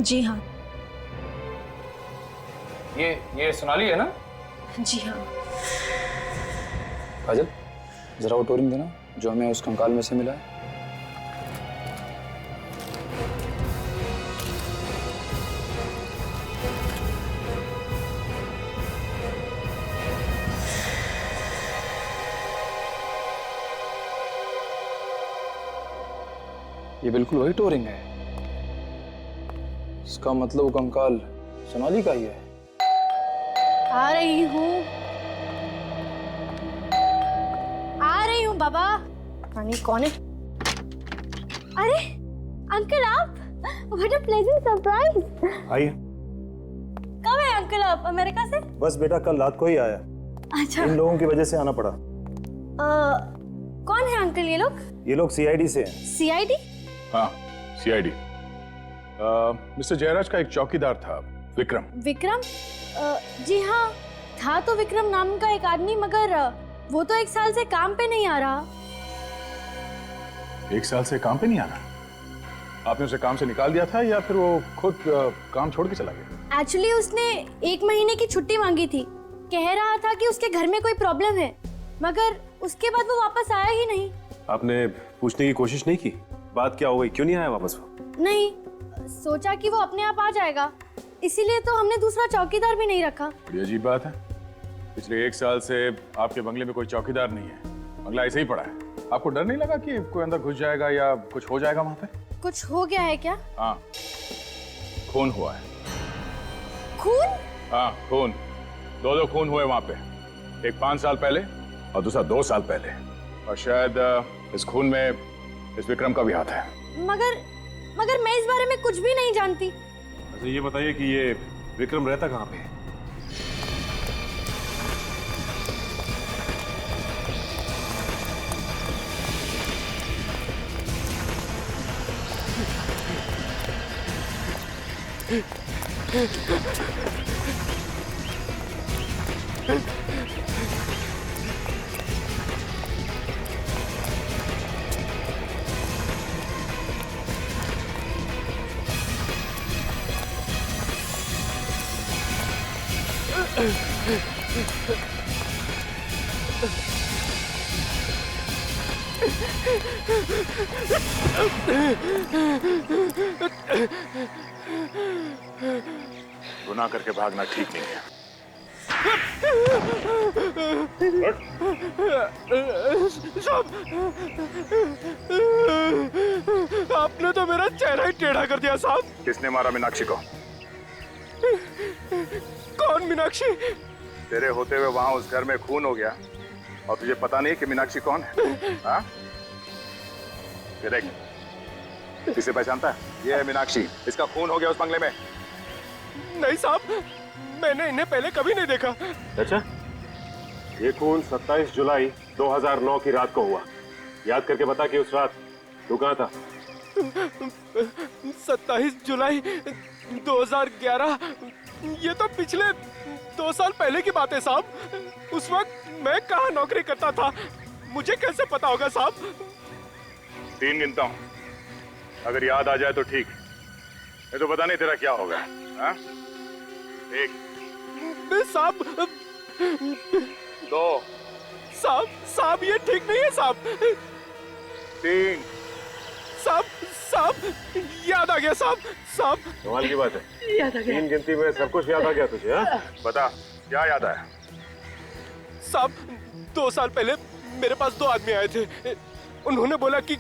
S5: जी हाँ।
S14: ये सोनाली है ना?
S5: जी हाँ।
S14: काजल, जरा वो टोरिंग देना जो हमें उस कंकाल में से मिला है। ये बिल्कुल वही टोरिंग है। इसका मतलब वो कंकाल सोनाली का ही है।
S16: आ रही हूँ बाबा। पानी कौन है? अरे अंकल आप, व्हाट अ प्लेजेंट सरप्राइज।
S15: आइए।
S16: कब है अंकल आप अमेरिका से?
S15: बस बेटा कल रात को ही आया।
S16: अच्छा।
S15: इन लोगों की वजह से आना पड़ा।
S16: कौन है अंकल ये लोग?
S15: ये लोग सीआईडी से हैं।
S16: सीआईडी?
S2: हाँ, सीआईडी। मिस्टर जयराज का एक चौकीदार था, विक्रम।
S16: विक्रम? जी हाँ, था तो विक्रम नाम का एक आदमी, मगर वो तो 1 साल से काम पे नहीं आ रहा।
S2: 1 साल से काम पे नहीं आ रहा? आपने उसे काम से निकाल दिया था या फिर वो खुद काम छोड़ के चला गया?
S16: एक्चुअली उसने 1 महीने की छुट्टी मांगी थी। कह रहा था कि उसके घर में कोई प्रॉब्लम है, मगर उसके बाद वो वापस आया ही नहीं।
S15: आपने पूछने की कोशिश नहीं की बात क्या हो गई, क्यों नहीं आया वापस वो?
S16: नहीं, सोचा कि वो अपने आप आ जाएगा, इसीलिए तो हमने दूसरा चौकीदार भी नहीं रखा।
S2: बड़ी अजीब बात है। पिछले 1 साल से आपके बंगले में कोई चौकीदार नहीं है, बंगला ऐसे ही पड़ा है। आपको डर नहीं लगा कि कोई अंदर घुस जाएगा या कुछ हो जाएगा वहां पे?
S16: कुछ हो गया है क्या?
S2: हाँ, खून हुआ है।
S16: खून?
S2: हाँ, खून। 2 खून हुए वहां पे, एक 5 साल पहले और दूसरा 2 साल पहले। और शायद इस खून में इस विक्रम का भी हाथ है।
S16: मगर मैं इस बारे में कुछ भी नहीं जानती।
S15: अच्छा ये बताइए कि ये विक्रम रहता कहाँ पे है?
S2: गुनाह करके भागना ठीक नहीं है।
S3: आपने तो मेरा चेहरा ही टेढ़ा कर दिया साहब।
S11: किसने मारा मीनाक्षी को?
S3: कौन मीनाक्षी?
S11: तेरे होते हुए वहां उस घर में खून हो गया और तुझे पता नहीं कि मीनाक्षी कौन है? हाँ? ये देख, किसे पहचानता है? ये है मीनाक्षी। इसका खून हो गया उस बंगले में।
S3: नहीं साहब, मैंने इन्हें पहले कभी नहीं देखा।
S15: अच्छा, ये खून 27 जुलाई 2009 की रात को हुआ। याद करके बता कि उस रात तू कहाँ था?
S3: 27 जुलाई 2011, ये तो पिछले 2 साल पहले की बात है साहब। उस वक्त मैं कहाँ नौकरी करता था, मुझे कैसे पता होगा साहब?
S11: 3 गिनता हूँ, अगर याद आ जाए तो ठीक, नहीं तो पता नहीं तेरा क्या होगा। हाँ? 1
S3: साहब,
S11: 2
S3: साहब ये ठीक नहीं है साहब।
S11: 3
S3: साहब याद आ गया साहब।
S15: कमाल की बात है,
S3: याद आ गया।
S15: 3 गिनती में सब कुछ याद आ गया तुझे? हाँ?
S11: बता, क्या याद आया?
S3: साहब 2 साल पहले मेरे पास 2 आदमी आए थे। उन्होंने बोला कि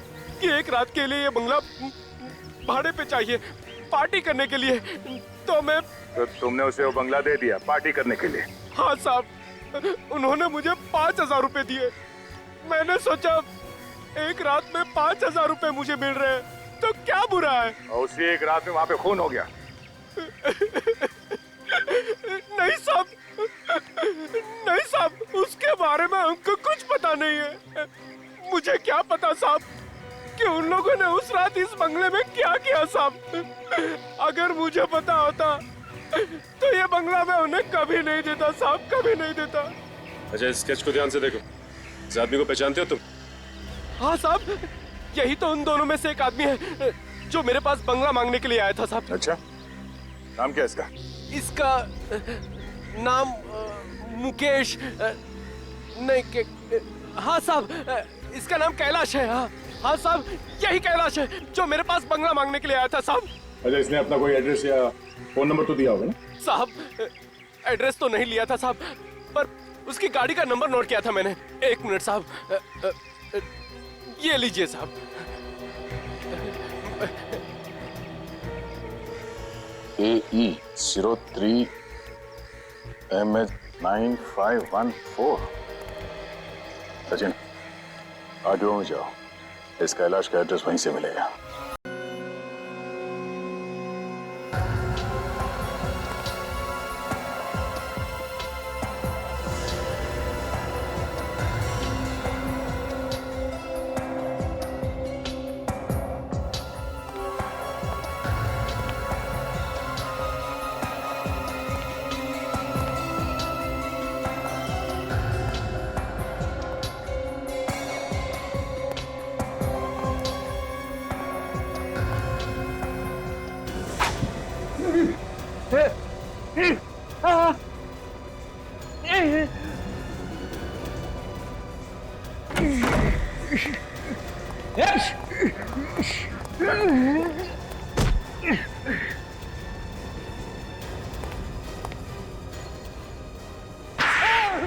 S3: एक रात के लिए ये बंगला भाड़े पे चाहिए, पार्टी करने के लिए। तो
S11: तुमने उसे वो बंगला दे दिया पार्टी करने के लिए?
S3: हाँ साहब, उन्होंने मुझे 5000 रुपए दिए। मैंने सोचा एक रात में 5000 रुपए मुझे मिल रहे हैं तो क्या बुरा है।
S11: और उसी एक रात में वहां पे खून हो गया?
S3: नहीं साहब, उसके बारे में हमको कुछ पता नहीं है। मुझे क्या पता साहब कि उन लोगों ने उस रात इस बंगले में क्या किया साहब। अगर मुझे पता होता तो ये बंगला मैं उन्हें कभी नहीं देता साहब, कभी नहीं देता।
S15: अच्छा, इस स्केच को ध्यान से देखो। इस आदमी को पहचानते हो तुम?
S3: हाँ साहब, यही तो उन दोनों में से एक आदमी है जो मेरे पास बंगला मांगने के लिए आया था साहब।
S11: अच्छा, नाम क्या है इसका?
S3: इसका नाम मुकेश नहीं, हाँ साहब, इसका नाम कैलाश है। हाँ साहब, यही कैलाश है जो मेरे पास बंगला मांगने के लिए आया था साहब।
S11: अच्छा, इसने अपना कोई एड्रेस या फोन नंबर तो दिया होगा ना?
S3: साहब, एड्रेस तो नहीं लिया था साहब, पर उसकी गाड़ी का नंबर नोट किया था मैंने। 1 मिनट साहब, ये लीजिए साहब।
S11: AE 03 MH 9514। सचिन, आरटीओ में जाओ, इस कैलाश का एड्रेस वहीं से मिलेगा।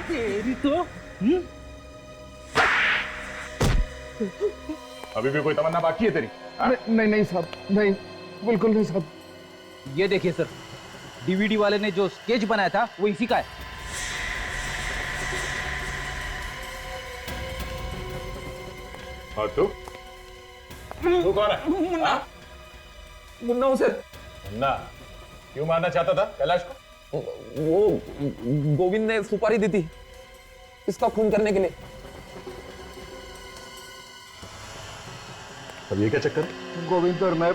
S8: तेरी तो
S11: अभी भी कोई तमन्ना बाकी है तेरी?
S8: नहीं साहब, नहीं, बिल्कुल नहीं साहब। ये देखिए सर, डीवीडी वाले ने जो स्केच बनाया था वो इसी का है।
S11: और तू कौन है?
S14: मुन्ना हूँ सर।
S11: मुन्ना, क्यों मारना चाहता था कैलाश को?
S14: वो गोविंद ने सुपारी दी थी इसका खून करने के लिए।
S11: अब ये क्या चक्कर है?
S4: गोविंद और मैं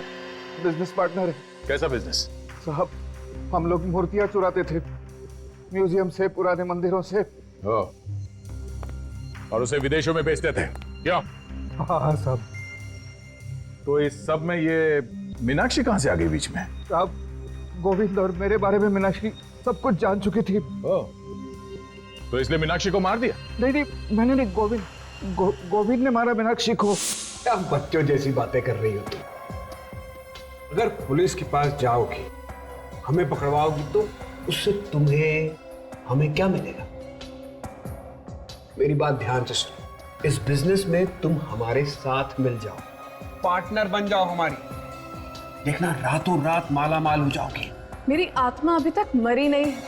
S4: बिजनेस पार्टनर है।
S11: कैसा बिजनेस?
S4: साहब, हम लोग मूर्तियां चुराते थे म्यूजियम से, पुराने मंदिरों से।
S11: और उसे विदेशों में बेचते थे, क्यों?
S4: हाँ साहब।
S11: तो इस सब में ये मीनाक्षी कहां से आ गई बीच में?
S4: साहब, गोविंद और मेरे बारे में मीनाक्षी सब कुछ जान चुकी थी।
S11: तो इसलिए मीनाक्षी को मार दिया?
S4: नहीं, मैंने नहीं, गोविंद ने मारा मीनाक्षी को।
S3: क्या बच्चों जैसी बातें कर रही हो तुम? अगर पुलिस के पास जाओगी, हमें पकड़वाओगी, तो उससे तुम्हें हमें क्या मिलेगा? मेरी बात ध्यान से सुनो। इस बिजनेस में तुम हमारे साथ मिल जाओ,
S17: पार्टनर बन जाओ हमारी, देखना रातों रात माला माल हो जाओगी।
S6: मेरी आत्मा अभी तक मरी नहीं है।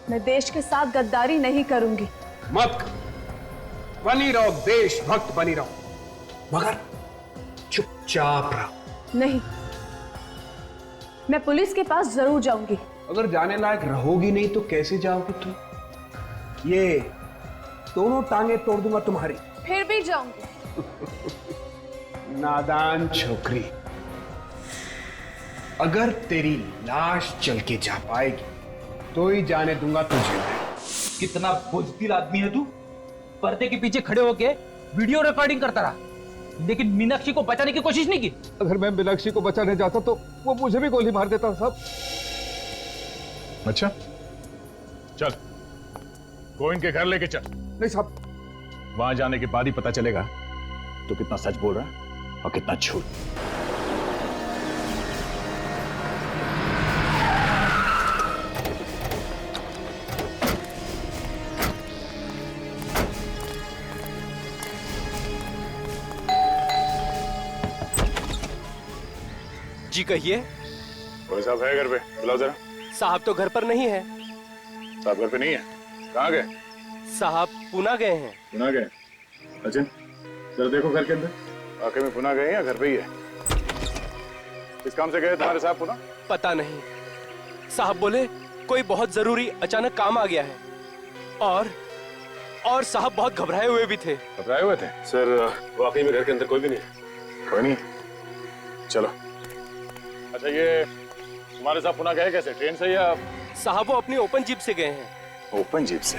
S6: मैं देश के साथ गद्दारी नहीं करूंगी।
S17: मत बनी रहो, देशभक्त बनी रहो, मगर चुपचाप रहो।
S6: नहीं, मैं पुलिस के पास जरूर जाऊंगी।
S17: अगर जाने लायक रहोगी नहीं तो कैसे जाओगे तुम? ये दोनों टांगे तोड़ दूंगा तुम्हारी।
S6: फिर भी जाऊंगी।
S17: नादान छोकरी, अगर तेरी लाश चल के जा पाएगी तो ही जाने दूंगा तुझे।
S8: कितना बुज़दिल आदमी है तू। पर्दे के पीछे खड़े होके वीडियो रिकॉर्डिंग करता रहा, लेकिन मीनाक्षी को बचाने की कोशिश नहीं की।
S18: अगर मैं मीनाक्षी को बचाने जाता तो वो मुझे भी गोली मार देता साहब।
S2: अच्छा चल, को इनके घर लेके चल।
S18: नहीं साहब,
S2: वहां जाने के बाद ही पता चलेगा तो कितना सच बोल रहा है और कितना झूठ।
S3: जी कहिए।
S2: कोई साहब है घर पे? बुलाओ जरा।
S3: साहब तो घर पर नहीं है।
S2: साहब घर पे नहीं है? कहाँ गए?
S3: साहब पुणे गए हैं।
S2: पुणे गए? अचिन जरा देखो घर के अंदर, वाकई में पुणे गए या घर पे ही है? किस काम से गए तुम्हारे साहब पुणे?
S3: पता नहीं, साहब बोले कोई बहुत जरूरी अचानक काम आ गया है, और साहब बहुत घबराए हुए भी थे।
S2: घबराए हुए थे?
S14: सर वाकई में घर के अंदर कोई भी नहीं है।
S2: कोई नहीं, चलो। अच्छा ये तुम्हारे साहब पुणे गए कैसे, ट्रेन से या?
S3: साहब वो अपनी ओपन जीप से गए हैं।
S2: ओपन जीप से?